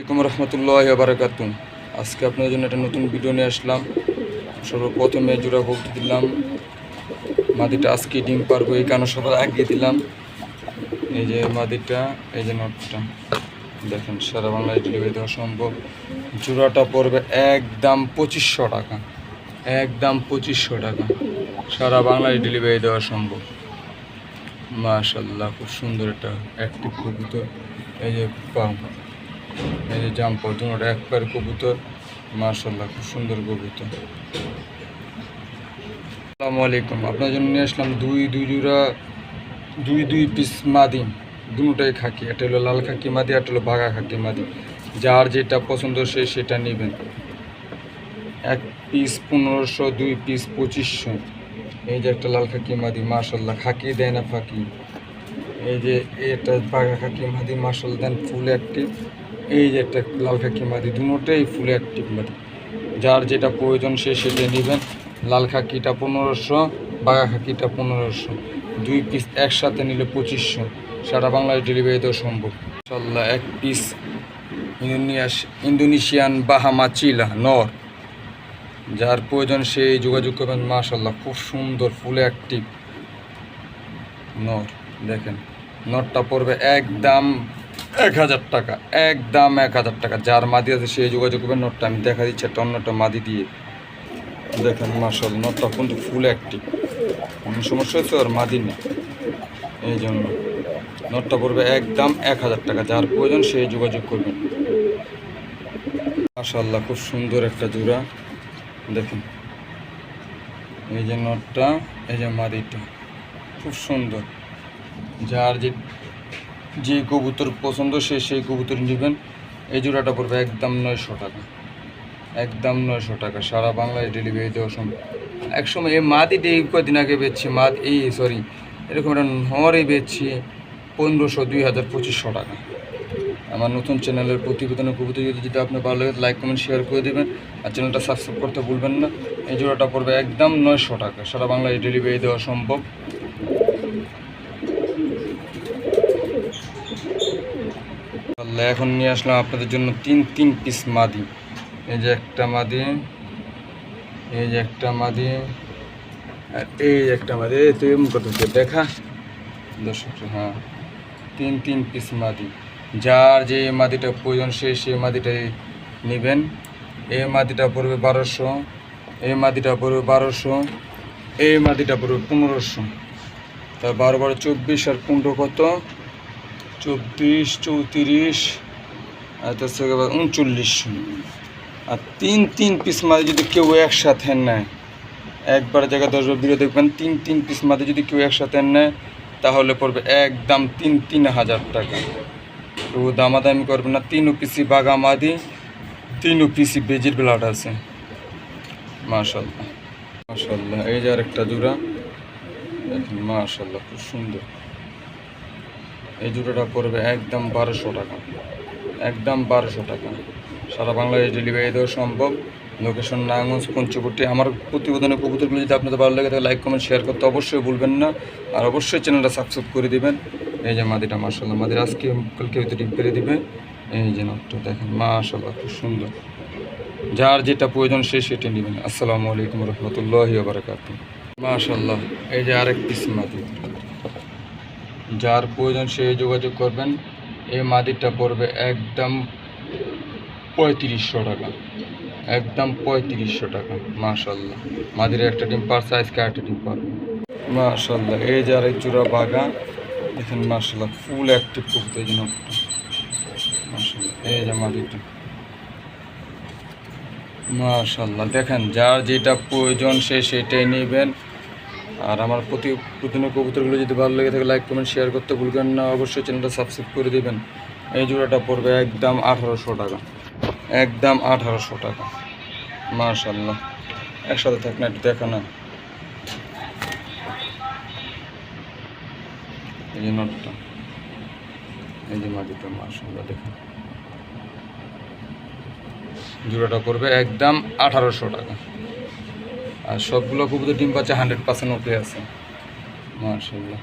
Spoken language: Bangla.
আসসালামু রহমতুল্লাহি ওয়া বারাকাতুহু। আজকে আপনাদের জন্য একটা নতুন ভিডিও নিয়ে আসলাম। সর্বপ্রথমে জোড়া ভর্তি দিলাম, মাদিটা আজকে ডিম পারবো এই কারণে সবার আগে দিলাম। এই যে মাদিটা, এই যে নটটা দেখেন, সারা বাংলায় ডেলিভারি দেওয়া সম্ভব। জোড়াটা পড়বে একদম 2500 টাকা, একদম 2500 টাকা, সারা বাংলায় ডেলিভারি দেওয়া সম্ভব। মাশাআল্লাহ, খুব সুন্দর একটা অ্যাক্টিভ কবুতর। এই যে পাও, এই যে জাম্পার, দুটোটা এক পায়ের কবুতর। মাশাআল্লাহ, খুব সুন্দর কবুতর। আসসালামু আলাইকুম, আপনার জন্য নিয়ে আসলাম দুই জোড়া দুই পিস মাদি, দুটোটাই খাকি। একটা হলো লাল খাকি মাদি, একটা হলো বাঘা খাকি মাদি। যার যেটা পছন্দ সে সেটা নেবেন। এক পিস 1500, দুই পিস 2500। এই যে একটা লাল খাকি মাদি, মাশাআল্লাহ, খাকি দেয় না ফাঁকি। এই যে এটা বাঘা খাকি মাদি, মাশাআল্লাহ দেন, ফুল অ্যাক্টিভ। এই যে একটা লাল খাকি মাদি, দুটোটাই ফুল অ্যাক্টিভ মাদি। যার যেটা প্রয়োজন সে সেটা নেবেন। লাল খাকিটা 1500, বাঘা খাকিটা 1500। দুই পিস একসাথে নিলে 2500। সারা বাংলায় ডেলিভারি দেওয়া সম্ভব। মাশাআল্লাহ, এক পিস ইন্দোনেশিয়ান বাহামা চিলা নর, যার প্রয়োজন সেই যোগাযোগ করবেন। মাশাআল্লাহ, খুব সুন্দর ফুল অ্যাক্টিভ নর। দেখেন, নটটা পড়বে একদম 1000 টাকা, একদম 1000 টাকা। যার মাদি আছে সেই যোগাযোগ করবেন। নটটা আমি দেখা দিচ্ছি একটা অন্যটা মাদি দিয়ে। দেখেন মাশাআল্লাহ, নটটা কিন্তু ফুল অ্যাক্টিভ, কোনো সমস্যা হচ্ছে আর মাদি নেই, এই জন্য নটটা পড়বে একদম 1000 টাকা। যার প্রয়োজন সেই যোগাযোগ করবেন। মাশাআল্লাহ, খুব সুন্দর একটা জোড়া। দেখেন, এই যে নটটা, এই যে মাদিটা, খুব সুন্দর। যার যে কবুতর পছন্দ সে সেই কবুতর নেবেন। এই জোড়াটা পড়বে একদম 900 টাকা, একদম 900 টাকা। সারা বাংলায় ডেলিভারি দেওয়া সম্ভব। একসময় এই মাদিটা এই কদিন আগে বেচছি, এরকম একটা নরই বেচছি 1500, 2000, 2500 টাকা। আমার নতুন চ্যানেলের প্রতিবেদনের কবুতর যদি আপনার ভালো লাগে লাইক কমেন্ট শেয়ার করে দেবেন, আর চ্যানেলটা সাবস্ক্রাইব করতে ভুলবেন না। এই জোড়াটা পড়বে একদম 900 টাকা, সারা বাংলায় ডেলিভারি দেওয়া সম্ভব। এখন নিয়ে আসলাম আপনাদের জন্য তিন পিস মাদি। এই যে একটা মাদি, এই যে একটা মাদি, আর এই একটা মাদি। তুই এমন করতে দেখা দর্শক, হ্যাঁ, তিন পিস মাদি। যার যে মাদিটা প্রয়োজন সে মাদিটাই নেবেন। এই মাদিটা পড়বে 1200, এই মাদিটা পড়বে 1200, এই মাদিটা পড়বে 1500। তা 12 12 24 আর 15 কত? 24, 34, আর 3900। আর তিন পিস মাদি যদি কেউ একসাথে নেয়, একবার জায়গায় 10 ভিডিও দেখবেন, তিন পিস মাদি যদি কেউ একসাথে নেয় তাহলে পড়বে একদম 3000 টাকা। তো দামাদামি করবে না। 3 পিসি বাঘা মাদি, 3 পিসি বেজির ব্লাড আছে। মাশাআল্লাহ, মাশাআল্লাহ। এই যে আরেকটা জোড়া দেখেন, মাশাআল্লাহ, খুব সুন্দর। এই জোড়াটা পড়বে একদম 1200 টাকা, একদম 1200 টাকা। সারা বাংলায় ডেলিভারি দেওয়া সম্ভব। লোকেশন নারায়ণগঞ্জ, পঞ্চবটি। আমার প্রতিবেদনের কবুতরগুলো যদি আপনাদের ভালো লাগে তাহলে লাইক কমেন্ট শেয়ার করতে অবশ্যই ভুলবেন না, আর অবশ্যই চ্যানেলটা সাবস্ক্রাইব করে দেবেন। এই যে মাদিটা, মাশাআল্লাহ, মাদির আজকে কালকে হয়তো ডিম পেরে দিবে। এই যে নটটা দেখেন, মাশাআল্লাহ, খুব সুন্দর। যার যেটা প্রয়োজন সে সেটা নেবেন। আসসালামু আলাইকুম রহমতুল্লাহি ওয়া বারাকাতুহু। মাশাআল্লাহ, এই যে আরেক পিস মাদি। যার প্রয়োজন সে যোগাযোগ করবেন। এই মাদিটা পড়বে একদম 3500 টাকা, একদম 3500 টাকা। মাশাআল্লাহ, মাদির একটা ডিম পারছে, আজকে একটা ডিম পারবে। মাশাআল্লাহ, এই যে আরেক জোড়া বাঘা দেখেন, মাশাআল্লাহ, ফুল অ্যাক্টিভ করতে। এই জন্য মাশাআল্লাহ, এই যে মাদিটা, মাশাআল্লাহ, দেখেন, যার যেটা প্রয়োজন সে সেটাই নেবেন। আর আমার প্রতিদিনের কবুতরগুলো যদি ভালো লেগে থাকে লাইক কমেন্ট শেয়ার করতে ভুলবেন না, অবশ্যই চ্যানেলটা সাবস্ক্রাইব করে দেবেন। এই জোড়াটা পড়বে একদম 1800 টাকা, একদম 1800 টাকা। মাশাআল্লাহ, একসাথে থাক না, একটু দেখা না। এই যে নটটা, এই যে মাদিটা, মাশাআল্লাহ, দেখেন, জোড়াটা পড়বে একদম 1800 টাকা। আর সবগুলো কবুতর ডিম পাচ্ছে 100% ওকে আছে। মাশাআল্লাহ।